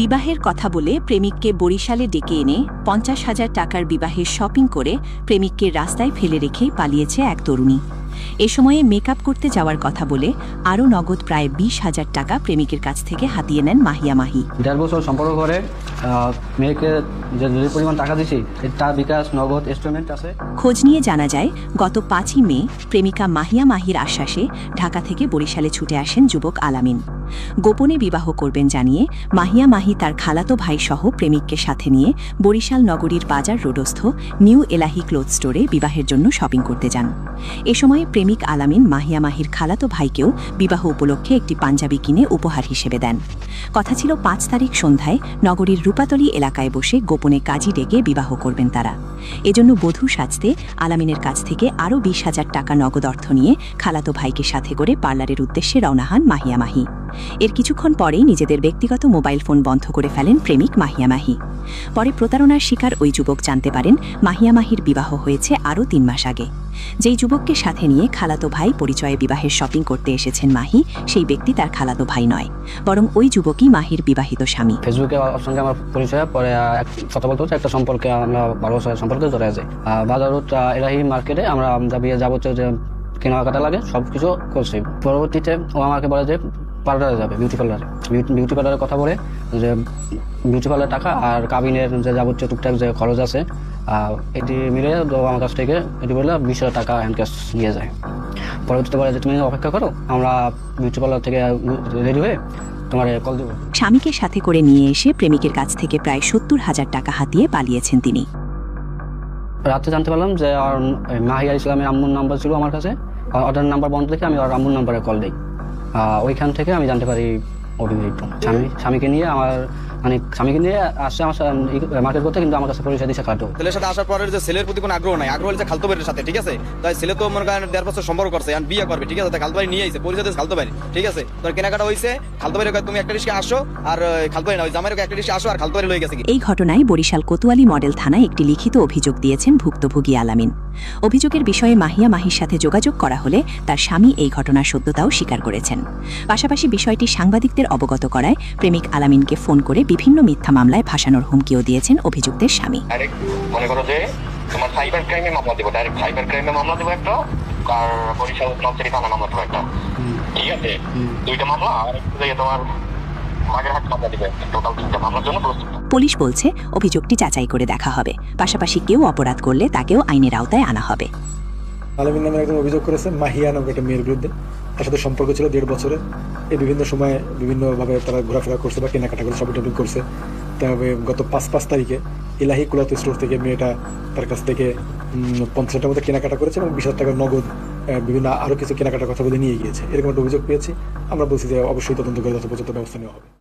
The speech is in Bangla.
বিবাহের কথা বলে প্রেমিককে বরিশালে ডেকে এনে ৫০,০০০ টাকার বিবাহের শপিং করে প্রেমিককে রাস্তায় ফেলে রেখেই পালিয়েছে এক তরুণী। এ সময়ে মেকআপ করতে যাওয়ার কথা বলে আরও নগদ প্রায় ২০,০০০ টাকা প্রেমিকের কাছ থেকে হাতিয়ে নেন মাহিয়া মাহি। ১.৫ বছর সম্পর্ক করে মেয়েকে যে পরিমাণ টাকা দিছি তার বিকাশ নগদ ইনস্টলমেন্ট আছে। খোঁজ নিয়ে জানা যায়, গত ৫ই মে প্রেমিকা মাহিয়া মাহির আশ্বাসে ঢাকা থেকে বরিশালে ছুটে আসেন যুবক আলামিন। গোপনে বিবাহ করবেন জানিয়ে মাহিয়া মাহি তার খালাতো ভাই সহ প্রেমিককে সাথে নিয়ে বরিশাল নগরীর বাজার রোডস্থ নিউ এলাহি ক্লোথ স্টোরে বিবাহের জন্য শপিং করতে যান। এ সময় প্রেমিক আলামিন মাহিয়া মাহির খালাতো ভাইকেও বিবাহ উপলক্ষে একটি পাঞ্জাবি কিনে উপহার হিসেবে দেন। কথা ছিল ৫ তারিখ সন্ধ্যায় নগরীর রূপাতলী এলাকায় বসে গোপনে কাজী ডেকে বিবাহ করবেন তারা। এজন্য বধূ সাজতে আলামিনের কাছ থেকে আরও ২০,০০০ টাকা নগদ অর্থ নিয়ে খালাতো ভাইকে সাথে করে পার্লারের উদ্দেশ্যে রওনা হন মাহিয়া মাহি। এর কিছুক্ষণ পরেই নিজেদের ব্যক্তিগত মোবাইল ফোন বন্ধ করে ফেলেন প্রেমিক মাহিয়া মাহি। পরে প্রতারণার শিকার ওই যুবক জানতে পারেন মাহিয়া মাহির বিবাহ হয়েছে আরও ৩ মাস আগে। যেই যুবককে সাথে নিয়ে খালাতো ভাই পরিচয়ে বিবাহের শপিং করতে এসেছেন মাহি, সেই ব্যক্তি তার খালাতো ভাই নয়, বরং ওই যুবকই মাহির বিবাহিত স্বামী। ফেসবুকে ওর সঙ্গে আমার পরিচয়, পরে কথা বলতে হচ্ছে একটা সম্পর্কে আমরা ভালোবাসার সম্পর্কে জড়িয়ে যাই। বাজার রোড এলাহি মার্কেটে আমরা যাবতীয় যে কেনাকাটা লাগে সবকিছু করছি। পরবর্তীতে ও আমাকে বলে যে পার্লারে যাবে, বিউটি পার্লারের কথা বলে যে বিউটি পার্লারের টাকা আর কাবিনের যে যাবতীয় টুকটাক যে খরচ আছে এটি মিলে আমার কাছ থেকে এটি বললে ২০,০০০ টাকা হ্যান্ড ক্যাশ নিয়ে যায়। পরবর্তীতে বলে যে তুমি অপেক্ষা করো, আমরা বিউটি পার্লার থেকে রেডি হয়ে তোমার কল দেবো। স্বামীকে সাথে করে নিয়ে এসে প্রেমিকের কাছ থেকে প্রায় ৭০,০০০ টাকা হাতিয়ে পালিয়েছেন তিনি। রাতে জানতে পারলাম যে মাহিয়া ইসলামের আম্মুর নাম্বার ছিল আমার কাছে। অর্ডার নাম্বার বন্ধ থেকে আমি ওর আম্মুর নাম্বারে কল দিই। ওইখান থেকে আমি জানতে পারি অভিযোগ স্বামীকে নিয়ে স্বামীকে নিয়ে আসছে আমার মার্কেট করতে, কিন্তু আমার কাছে পরিচয় দিচ্ছে খালাতো। ছেলের সাথে আসার পরে যে ছেলের প্রতি কোনো আগ্রহ নাই, আগ্রহ হচ্ছে খালতো ভাইয়ের সাথে, ঠিক আছে? তাই ছেলে তো মনে করেন ১.৫ বছর সম্পর্ক করছে, এখন বিয়ে করবে, ঠিক আছে? তাই খালতো ভাই নিয়ে আইছে, পরিচয় দিচ্ছে খালতো ভাই, ঠিক আছে? তোর কেনাকাটা হয়েছে, খালতো ভাই তুমি একটা রিস্কে আসো, আর খালতো ভাই না ওই জামাইয়ের একটা রিস্কে আসো, আর খালতো ভাই লয়ে গেছে। এই ঘটনায় বরিশাল কোতোয়ালি মডেল থানায় একটি লিখিত অভিযোগ দিয়েছেন ভুক্তভোগী আলামিন। অভিযোগের বিষয়ে মাহিয়া মাহির সাথে যোগাযোগ করা হলে তার স্বামী এই ঘটনার সত্যতাও স্বীকার করেছেন। পাশাপাশি বিষয়টি সাংবাদিকদের অবগত করায় প্রেমিক আলামিনকে ফোন করে বিভিন্ন মিথ্যা মামলায় ফাঁসানোর হুমকিও দিয়েছেন অভিযুক্তের স্বামী। মনে করো যে তোমার সাইবার ক্রাইমে মামলা দেবো, ডাইরেক্ট সাইবার ক্রাইমে মামলা দেবো একটা, আর বরিশাল নলছড়ি থানা মামলা দেবো একটা, ঠিক আছে? 2টা মামলা, আর তোমার মাগের হাট মামলা দিবে, টোটাল 3টা মামলার জন্য প্রস্তুত। পুলিশ বলছে অভিযোগটি যাচাই করে দেখা হবে, পাশাপাশি কেউ অপরাধ করলে তাকেও আইনের আওতায় আনা হবে। আলামিন নামে একজন অভিযোগ করেছে মাহিয়া নামে একটা মেয়ের বিরুদ্ধে। তার সাথে সম্পর্ক ছিল 1.5 বছরের। এই বিভিন্ন সময়ে বিভিন্নভাবে তারা ঘোরাফেরা করছে বা কেনাকাটা করে শপিং টপিং করছে। তবে গত ৫ তারিখে এলাহি ক্লথ স্টোর থেকে মেয়েটা তার কাছ থেকে ৫০ টাকার মতো কেনাকাটা করেছে এবং ২০,০০০ টাকা নগদ বিভিন্ন আরও কিছু কেনাকাটার কথা বলে নিয়ে গিয়েছে। এরকম একটা অভিযোগ পেয়েছি। আমরা বলছি যে অবশ্যই তদন্ত করে যথোপযুক্ত ব্যবস্থা নেওয়া হবে।